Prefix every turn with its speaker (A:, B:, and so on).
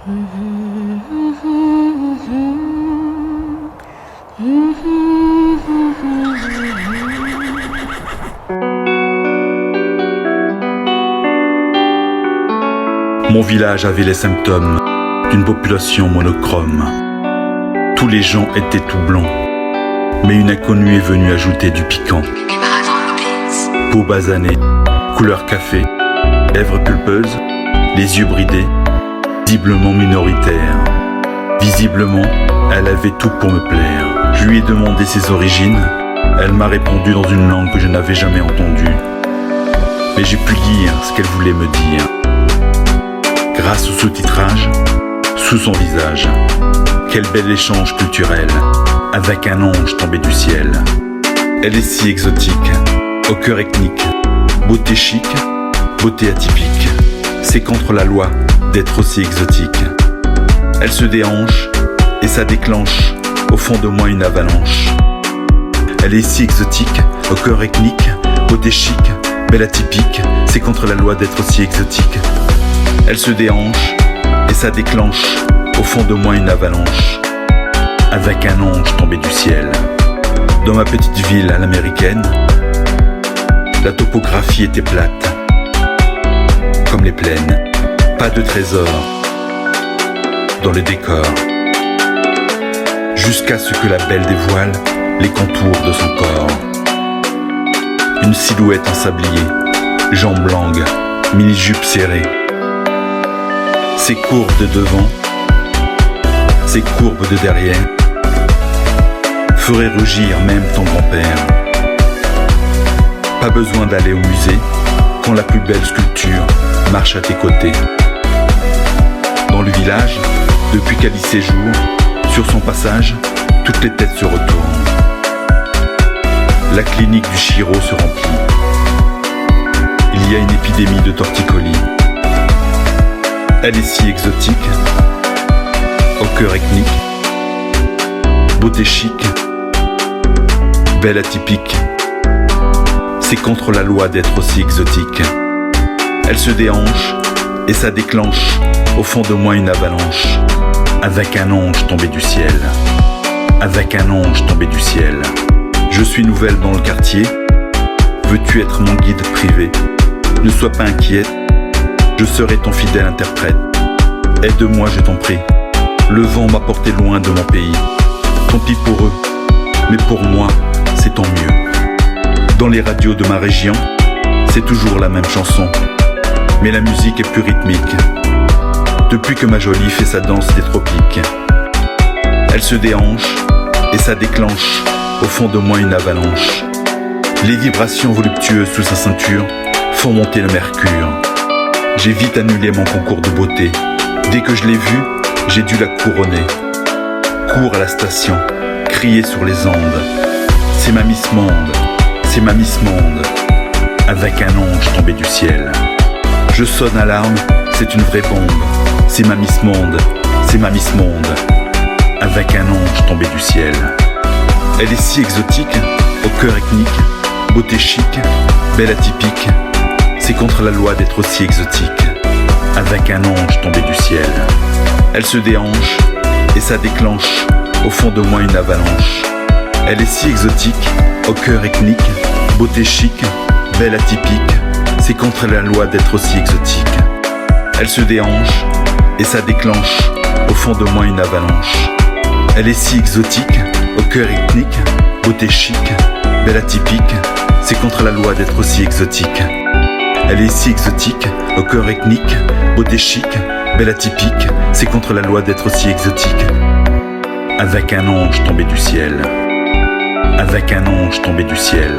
A: Mon village avait les symptômes d'une population monochrome. Tous les gens étaient tout blancs, mais une inconnue est venue ajouter du piquant. Peau basanée, couleur café, lèvres pulpeuses, les yeux bridés, visiblement minoritaire. Visiblement, elle avait tout pour me plaire. Je lui ai demandé ses origines, elle m'a répondu dans une langue que je n'avais jamais entendue. Mais j'ai pu lire ce qu'elle voulait me dire. Grâce au sous-titrage, sous son visage, quel bel échange culturel, avec un ange tombé du ciel. Elle est si exotique, au cœur ethnique, beauté chic, beauté atypique. C'est contre la loi d'être aussi exotique. Elle se déhanche et ça déclenche au fond de moi une avalanche. Elle est si exotique, au cœur ethnique, beauté chic, belle atypique. C'est contre la loi d'être aussi exotique. Elle se déhanche et ça déclenche au fond de moi une avalanche. Avec un ange tombé du ciel. Dans ma petite ville à l'américaine, la topographie était plate, comme les plaines. Pas de trésor dans le décor. Jusqu'à ce que la belle dévoile les contours de son corps. Une silhouette en sablier, jambes longues, mini-jupe serrée. Ses courbes de devant, ses courbes de derrière feraient rougir même ton grand-père. Pas besoin d'aller au musée quand la plus belle sculpture marche à tes côtés. Dans le village, depuis qu'elle y séjourne, sur son passage, toutes les têtes se retournent. La clinique du Chiro se remplit. Il y a une épidémie de torticolis. Elle est si exotique, au cœur ethnique, beauté chic, belle atypique. C'est contre la loi d'être aussi exotique. Elle se déhanche et ça déclenche au fond de moi une avalanche. Avec un ange tombé du ciel. Avec un ange tombé du ciel. Je suis nouvelle dans le quartier. Veux-tu être mon guide privé? Ne sois pas inquiète, je serai ton fidèle interprète. Aide-moi, je t'en prie. Le vent m'a porté loin de mon pays. Tant pis pour eux, mais pour moi, c'est tant mieux. Dans les radios de ma région, c'est toujours la même chanson, mais la musique est plus rythmique. Depuis que ma jolie fait sa danse des tropiques, elle se déhanche et ça déclenche au fond de moi une avalanche. Les vibrations voluptueuses sous sa ceinture font monter le mercure. J'ai vite annulé mon concours de beauté. Dès que je l'ai vue, j'ai dû la couronner. Cours à la station, crier sur les ondes. C'est ma Miss Monde, c'est ma Miss Monde. Avec un ange tombé du ciel. Je sonne alarme, c'est une vraie bombe. C'est ma Miss Monde, c'est ma Miss Monde. Avec un ange tombé du ciel. Elle est si exotique, au cœur ethnique, beauté chic, belle atypique. C'est contre la loi d'être aussi exotique. Avec un ange tombé du ciel. Elle se déhanche et ça déclenche au fond de moi une avalanche. Elle est si exotique, au cœur ethnique, beauté chic, belle atypique. C'est contre la loi d'être aussi exotique. Elle se déhanche et ça déclenche au fond de moi une avalanche. Elle est si exotique, au cœur ethnique, beauté chic, belle atypique. C'est contre la loi d'être aussi exotique. Elle est si exotique, au cœur ethnique, beauté chic, belle atypique. C'est contre la loi d'être aussi exotique. Avec un ange tombé du ciel. Avec un ange tombé du ciel.